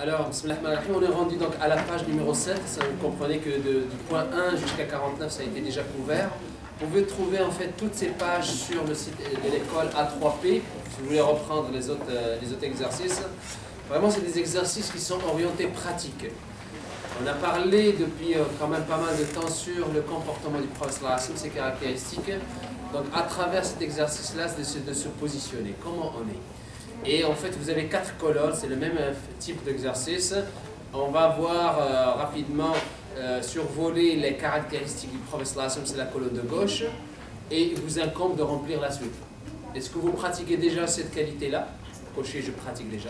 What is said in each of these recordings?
Alors, on est rendu donc à la page numéro 7. Vous comprenez que du point 1 jusqu'à 49, ça a été déjà couvert. Vous pouvez trouver en fait toutes ces pages sur le site de l'école A3P, si vous voulez reprendre les autres exercices. Vraiment, c'est des exercices qui sont orientés pratiques. On a parlé depuis quand même pas mal de temps sur le comportement du prophète, ses caractéristiques. Donc, à travers cet exercice-là, c'est de se positionner. Comment on est? Et en fait, vous avez 4 colonnes, c'est le même type d'exercice. On va voir rapidement survoler les caractéristiques du prophète, c'est la colonne de gauche, et il vous incombe de remplir la suite. Est-ce que vous pratiquez déjà cette qualité-là? Cochez, je pratique déjà.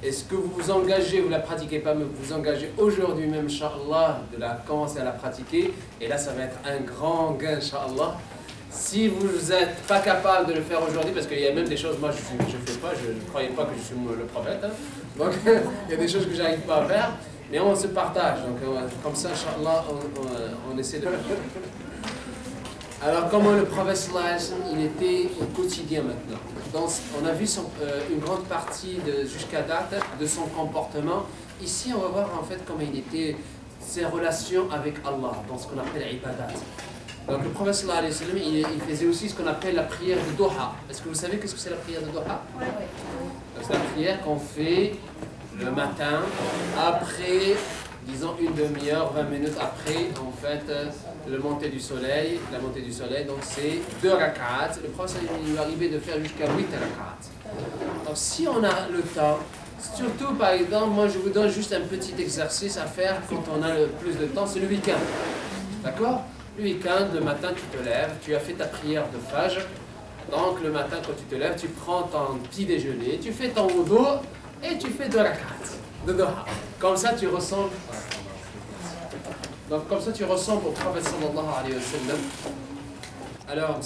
Est-ce que vous vous engagez, vous ne la pratiquez pas, mais vous vous engagez aujourd'hui même, Inch'Allah, de la commencer à la pratiquer? Et là, ça va être un grand gain, Inch'Allah. Si vous n'êtes pas capable de le faire aujourd'hui, parce qu'il y a même des choses, moi je ne fais pas, je ne croyais pas que je suis le prophète, hein. Donc il y a des choses que je n'arrive pas à faire, mais on se partage, donc comme ça, Inch'Allah, on essaie de le faire. Alors comment le prophète, il était au quotidien maintenant. On a vu une grande partie jusqu'à date de son comportement. Ici, on va voir en fait comment il était, ses relations avec Allah, dans ce qu'on appelle l'ibadat. Donc le prophète sallallahu alayhi wa sallam, il faisait aussi ce qu'on appelle la prière de Doha. Est-ce que vous savez qu'est-ce que c'est la prière de Doha? Oui. C'est la prière qu'on fait le matin, après, disons une demi-heure, 20 minutes après, en fait, la montée du soleil. Donc c'est 2 rak'at. Le prophète, il lui arrivait de faire jusqu'à 8 rak'at. Donc si on a le temps, surtout par exemple, moi je vous donne juste un petit exercice à faire quand on a le plus de temps, c'est le week-end. D'accord? Le week-end, le matin, tu te lèves, tu as fait ta prière de Fajr. Donc, le matin, quand tu te lèves, tu prends ton petit déjeuner, tu fais ton wudu et tu fais 2 rak'at de Doha. Comme ça, tu ressembles. Donc, comme ça, tu ressembles au prophète sallallahu alayhi wa sallam. Alors,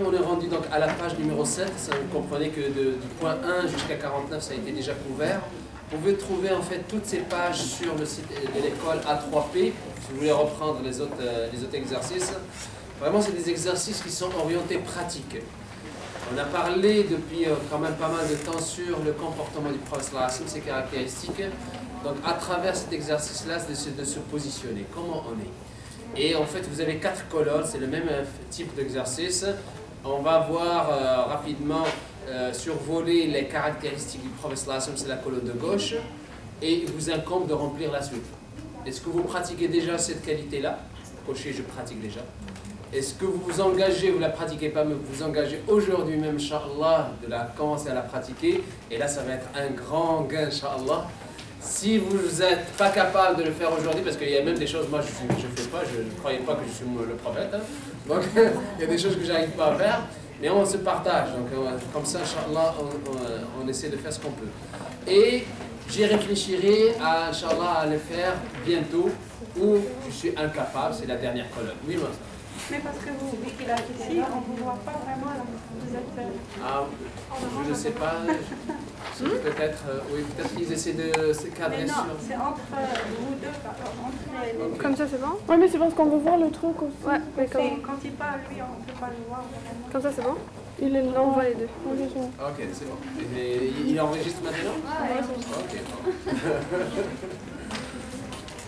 on est rendu donc à la page numéro 7. Vous comprenez que du point 1 jusqu'à 49, ça a été déjà couvert. Vous pouvez trouver en fait toutes ces pages sur le site de l'école A3P, si vous voulez reprendre les autres exercices. Vraiment, c'est des exercices qui sont orientés pratiques. On a parlé depuis quand même pas mal de temps sur le comportement du prophète, ses caractéristiques. Donc, à travers cet exercice-là, c'est de se positionner. Comment on est? Et en fait, vous avez 4 colonnes, c'est le même type d'exercice. On va voir rapidement survoler les caractéristiques du prophète, c'est la colonne de gauche, et il vous incombe de remplir la suite. Est-ce que vous pratiquez déjà cette qualité-là? Cochez, je pratique déjà. Est-ce que vous vous engagez, vous ne la pratiquez pas, mais vous vous engagez aujourd'hui même, Inch'Allah, de la commencer à la pratiquer? Et là, ça va être un grand gain, Inch'Allah. Si vous n'êtes pas capable de le faire aujourd'hui, parce qu'il y a même des choses, moi je ne fais pas, je ne croyais pas que je suis le prophète, hein. Donc il y a des choses que je n'arrive pas à faire, mais on se partage. Donc comme ça, Inch'Allah, on essaie de faire ce qu'on peut. Et j'y réfléchirai, Inch'Allah, à le faire bientôt, ou je suis incapable, c'est la dernière colonne. Oui, moi. Mais parce que vous, vu qu'il a ici, on ne vous voit pas vraiment, alors vous êtes... Ah, je ne sais pas, peut-être, oui, peut-être qu'ils essaient de se cadrer sur... Non, c'est entre vous deux, entre les... Okay. Comme ça, c'est bon? Ouais, mais c'est parce qu'on veut voir le truc aussi. Ouais, mais Quand il parle, lui, on ne peut pas le voir vraiment. comme ça, c'est bon? Il est là. On voit les deux. Ok, c'est bon. Et il enregistre maintenant? Ouais. Ok.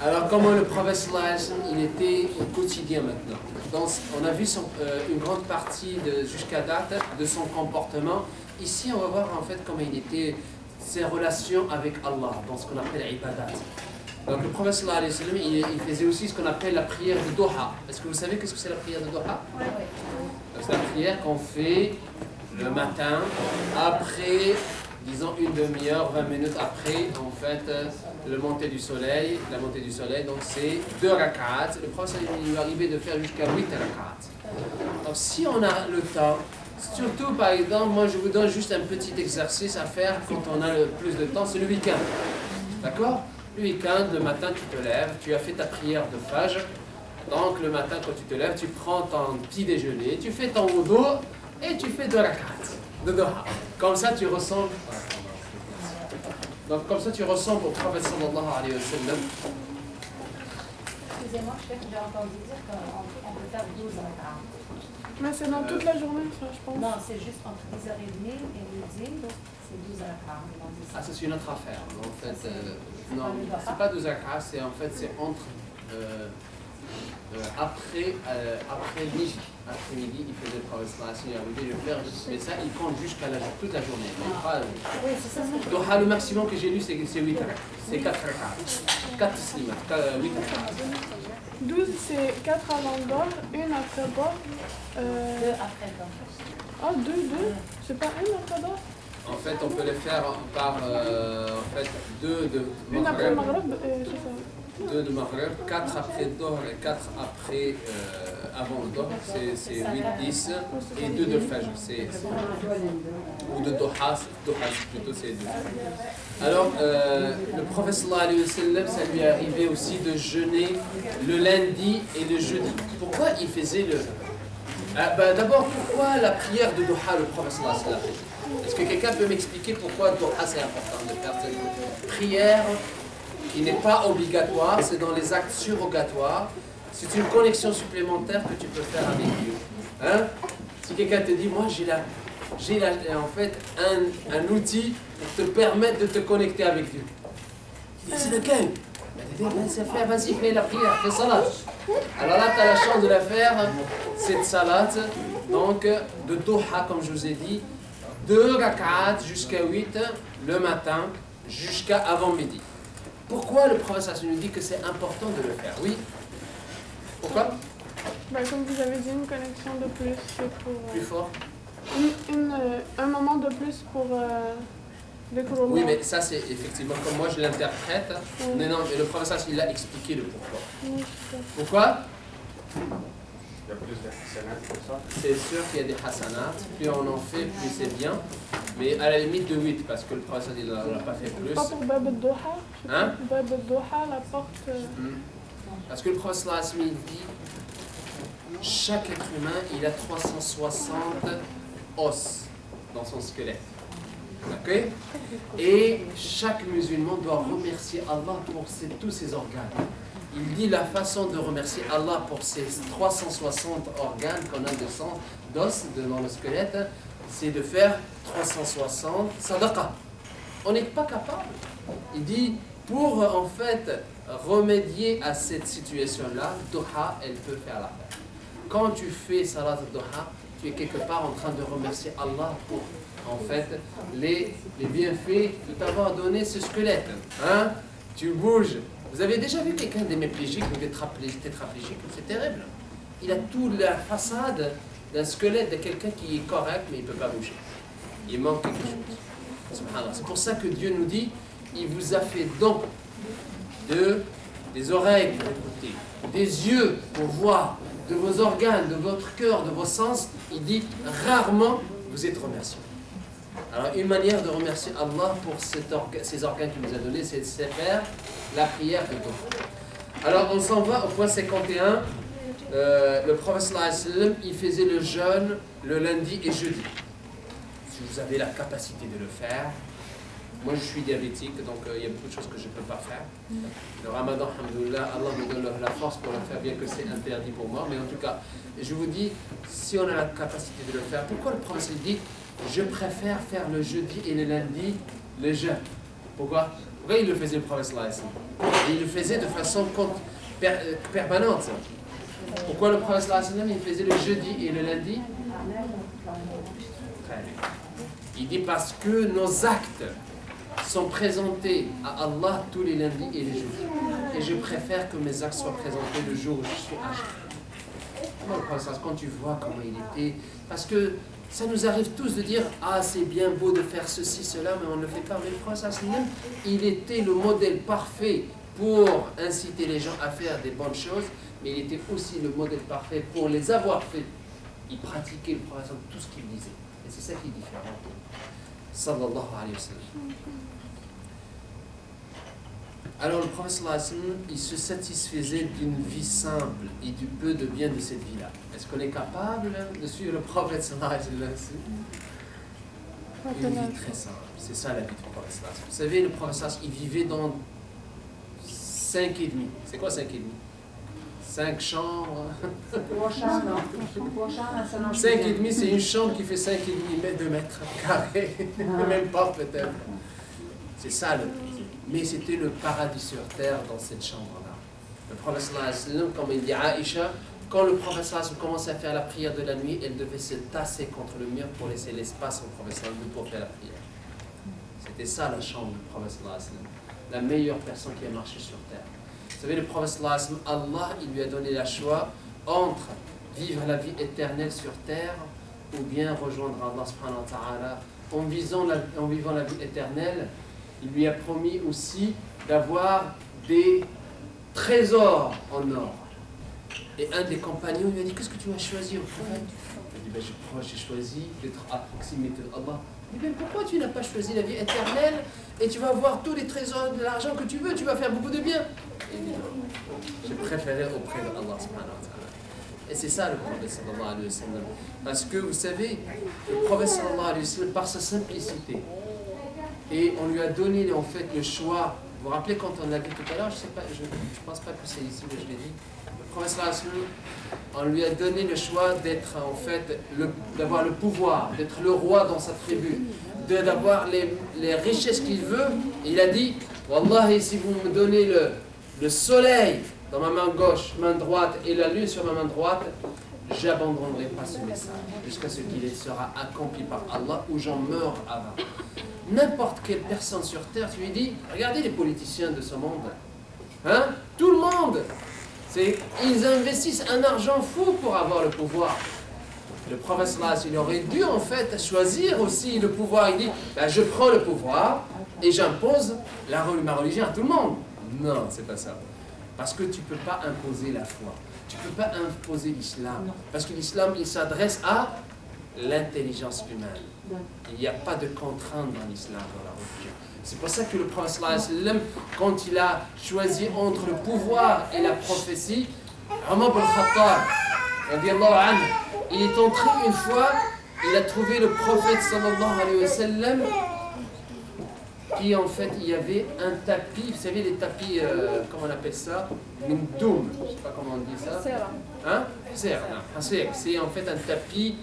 Alors, comment le prophète, il était au quotidien maintenant. On a vu une grande partie jusqu'à date de son comportement. Ici, on va voir en fait comment il était, ses relations avec Allah, dans ce qu'on appelle l'ibadat. Donc le prophète sallallahu alayhi wa sallam, il faisait aussi ce qu'on appelle la prière de Doha. Est-ce que vous savez qu'est-ce que c'est la prière de Doha? Oui. C'est la prière qu'on fait le matin, après, disons une demi-heure, 20 minutes après, en fait, la montée du soleil. Donc c'est 2 rak'at. Le prophète, il lui arrivait de faire jusqu'à 8 rak'at. Donc si on a le temps, surtout par exemple, moi je vous donne juste un petit exercice à faire quand on a le plus de temps, c'est le week-end. D'accord? Le week-end, le matin, tu te lèves, tu as fait ta prière de Fajr. Donc, le matin, quand tu te lèves, tu prends ton petit déjeuner, tu fais ton wudu et tu fais 2 rak'at de Doha. Comme ça, tu ressembles. Donc, comme ça, tu ressembles au prophète sallallahu alayhi wa sallam. Excusez-moi, j'ai entendu dire qu'on peut faire 12 rak'ah. Mais c'est dans toute la journée, ça, je pense. Non, c'est juste entre 10h30 et midi, c'est 12 rak'ah. Ah, ça c'est une autre affaire. En fait, non, c'est pas 12 rak'ah, c'est en fait, c'est entre. Après midi, après-midi, il faisait le prophète sallallahu alayhi wa sallam, mais ça, il compte jusqu'à toute la journée. Mais pas, Oui, c'est ça. Doha, le maximum que j'ai lu, c'est 8 rak'ah. C'est 4 rak'ah. 4 slimat, 8 rak'ah. 12, c'est 4 avant Dohr, 1 après Dohr. 2 après donc. Ah, 2. C'est pas 1 après Dohr? En fait, on peut les faire par en fait, 2 de 1 après Maghreb, Maghreb, c'est ça. 2 de Maghreb, 4 après Dohr et 4 après avant le Dohr, c'est 8, 10 et 2 de Fajr, ou de Doha, plutôt c'est 2. Alors, le prophète sallallahu alayhi wa sallam, ça lui est arrivé aussi de jeûner le lundi et le jeudi. Pourquoi il faisait le... D'abord, pourquoi la prière de Doha, le prophète sallallahu alayhi wa sallam? Est-ce que quelqu'un peut m'expliquer pourquoi Doha c'est important de faire cette prière qui n'est pas obligatoire, c'est dans les actes surrogatoires, c'est une connexion supplémentaire que tu peux faire avec Dieu. Hein? Si quelqu'un te dit, moi j'ai en fait un outil pour te permettre de te connecter avec Dieu. C'est lequel? Vas-y, fais la prière, fais salat. Alors là, tu as la chance de la faire, cette salat, donc de Doha, comme je vous ai dit, 2 rak'at jusqu'à 8 le matin, jusqu'à avant midi. Pourquoi le prophète nous dit que c'est important de le faire? Oui. Pourquoi? Comme vous avez dit, une connexion de plus, c'est pour... Plus fort? Un moment de plus pour découvrir. Oui, mais ça c'est effectivement comme moi je l'interprète. Mais non, mais le prophète il a expliqué le pourquoi. Oui, Pourquoi? Il y a plus de hasanat pour ça. C'est sûr qu'il y a des hasanat. Plus on en fait, plus c'est bien. Mais à la limite de 8, parce que le prophète il n'en a pas fait plus. Pas pour Bab al-Doha? Hein? Bab al-Doha, la porte... Parce que le prophète il dit chaque être humain il a 360 os dans son squelette. Ok? Et chaque musulman doit remercier Allah pour tous ses organes. Il dit la façon de remercier Allah pour ces 360 organes qu'on a de sang, d'os dans le squelette, c'est de faire 360 sadaqa. On n'est pas capable. Il dit pour en fait remédier à cette situation-là, Doha, elle peut faire l'affaire. Quand tu fais salat Doha, tu es quelque part en train de remercier Allah pour en fait les bienfaits de t'avoir donné ce squelette. Hein? Tu bouges. Vous avez déjà vu quelqu'un d'hémiplégique ou tétraplégique? C'est terrible. Il a toute la façade d'un squelette de quelqu'un qui est correct mais il ne peut pas bouger. Il manque quelque chose. C'est pour ça que Dieu nous dit, il vous a fait don des oreilles pour écouter, des yeux pour voir, de vos organes, de votre cœur, de vos sens. Il dit, rarement vous êtes remercié. Alors une manière de remercier Allah pour ces organes qu'il nous a donnés, c'est de faire la prière de don. Alors on s'en va au point 51. Le prophète sallallahu alayhi wa sallam, il faisait le jeûne le lundi et jeudi. Si vous avez la capacité de le faire. Moi je suis diabétique, donc il y a beaucoup de choses que je ne peux pas faire. Le ramadan, alhamdoulilah, Allah me donne la force pour le faire, bien que c'est interdit pour moi. Mais en tout cas, je vous dis, si on a la capacité de le faire, pourquoi le prophète dit je préfère faire le jeudi et le lundi le jeûne? Pourquoi? Pourquoi il le faisait le prophète sallallahu alayhi wa sallam? Et il le faisait de façon permanente. Pourquoi le prophète sallallahu alayhi wa sallam il faisait le jeudi et le lundi? Il dit parce que nos actes sont présentés à Allah tous les lundis et les jeudis. Et je préfère que mes actes soient présentés le jour où je suis âgé. Quand tu vois comment il était, parce que ça nous arrive tous de dire ah c'est bien beau de faire ceci, cela, mais on ne le fait pas. Mais le prophète il était le modèle parfait pour inciter les gens à faire des bonnes choses, mais il était aussi le modèle parfait pour les avoir fait. Il pratiquait le prophète tout ce qu'il disait. Et c'est ça qui est différent. Sallallahu alayhi wa sallam. Alors le prophète sallallahu alayhi wa sallam, il se satisfaisait d'une vie simple et du peu de bien de cette vie-là. Est-ce qu'on est capable de suivre le prophète sallallahu alayhi wa sallam? Une vie très simple. C'est ça la vie du prophète sallallahu alayhi wa sallam. Vous savez, le prophète sallallahu alayhi wa sallam, il vivait dans 5,5. C'est quoi 5,5? 5 chambres. 3 chambres, 3 chambres à salon. 5,5, c'est une chambre qui fait 5,5 mètres carrés. Même pas peut-être. C'est ça le. Mais c'était le paradis sur terre dans cette chambre-là. Le prophète sallallahu alayhi wa sallam, comme il dit à Aïcha, quand le prophète sallallahu alayhi wa sallam commençait à faire la prière de la nuit, elle devait se tasser contre le mur pour laisser l'espace au prophète sallallahu alayhi wa sallam pour faire la prière. C'était ça la chambre du prophète sallallahu alayhi wa sallam. La meilleure personne qui a marché sur terre. Vous savez, le prophète sallallahu alayhi wa sallam, Allah, il lui a donné la choix entre vivre la vie éternelle sur terre ou bien rejoindre Allah subhanahu wa ta'ala. En vivant la vie éternelle, il lui a promis aussi d'avoir des trésors en or. Et un des compagnons lui a dit, qu'est-ce que tu as choisi au prophète? Il a dit, j'ai choisi d'être à proximité d'Allah. Il dit, pourquoi tu n'as pas choisi la vie éternelle et tu vas avoir tous les trésors de l'argent que tu veux, tu vas faire beaucoup de bien? Il dit, j'ai préféré auprès d'Allah subhanahu wa ta'ala. Et c'est ça le prophète sallallahu alayhi wa sallam. Parce que vous savez, le prophète sallallahu alayhi wa sallam, par sa simplicité, et on lui a donné en fait le choix. Vous vous rappelez quand on l'a dit tout à l'heure, je ne pense pas que c'est ici que je l'ai dit. Le prophète sallallahu alayhi wa sallam, on lui a donné le choix d'être en fait, d'avoir le pouvoir, d'être le roi dans sa tribu, d'avoir les richesses qu'il veut. Et il a dit, Wallahi, si vous me donnez le soleil dans ma main gauche, main droite, et la lune sur ma main droite, j'abandonnerai pas ce message jusqu'à ce qu'il sera accompli par Allah ou j'en meurs avant. N'importe quelle personne sur terre, tu lui dis, regardez les politiciens de ce monde, hein? Tout le monde, ils investissent un argent fou pour avoir le pouvoir. Le prophète sallallahu alayhi wa sallam, il aurait dû en fait choisir aussi le pouvoir. Il dit, ben, je prends le pouvoir et j'impose ma religion à tout le monde. Non, c'est pas ça. Parce que tu ne peux pas imposer la foi. Tu ne peux pas imposer l'islam. Parce que l'islam, il s'adresse à l'intelligence humaine. Il n'y a pas de contrainte dans l'islam, dans la religion. C'est pour ça que le prophète sallallahu alayhi wa sallam, quand il a choisi entre le pouvoir et la prophétie, Omar ibn Khattab, radiyallahu anhu, il est entré une fois, il a trouvé le prophète sallallahu alayhi wa sallam, qui en fait, il y avait un tapis, vous savez les tapis, comment on appelle ça? Une doum, je ne sais pas comment on dit ça. Hein? C'est en fait un tapis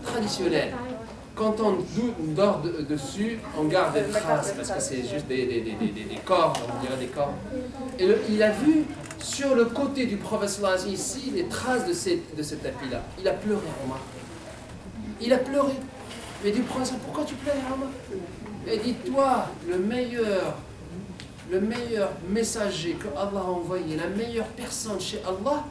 traditionnel. Quand on dort dessus, on garde des traces, parce que c'est juste des cordes, on dirait des cordes. Et il a vu sur le côté du prophète sallallahu alayhi wa sallam, ici, les traces de ce tapis-là. Il a pleuré, Omar. Il a pleuré. Il a dit, prophète, pourquoi tu pleures, Omar? Et dis-toi, le meilleur messager que Allah a envoyé, la meilleure personne chez Allah,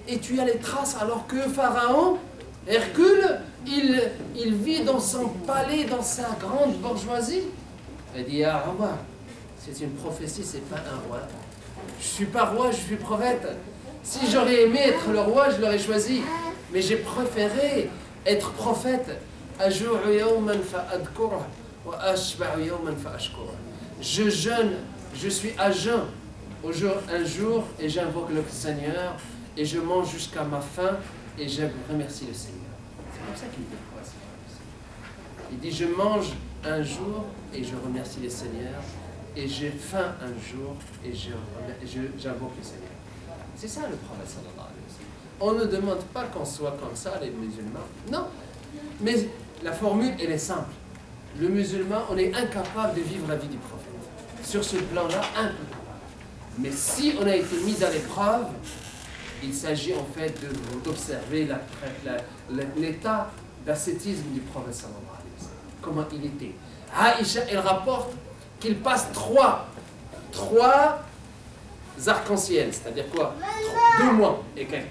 et tu as les traces alors que Pharaon, Hercule, il vit dans son palais, dans sa grande bourgeoisie. Il dit, ah Omar, c'est une prophétie, c'est pas un roi. Je suis pas roi, je suis prophète. Si j'aurais aimé être le roi, je l'aurais choisi. Mais j'ai préféré être prophète. Je jeûne, je suis à jeun un jour et j'invoque le Seigneur et je mange jusqu'à ma faim et je remercie le Seigneur. C'est comme ça qu'il dit. Il dit je mange un jour et je remercie le Seigneur et j'ai faim un jour et j'invoque le Seigneur. C'est ça le prophète sallallahu alayhi wa sallam. On ne demande pas qu'on soit comme ça les musulmans. Non. Mais la formule elle est simple. Le musulman, on est incapable de vivre la vie du prophète. Sur ce plan-là, incapable. Mais si on a été mis à l'épreuve, il s'agit en fait d'observer l'état d'ascétisme du prophète sallallahu alayhi wa sallam. Comment il était. Aïcha, elle rapporte qu'il passe trois arcs-en-ciel, c'est-à-dire quoi? 2 mois et quelques.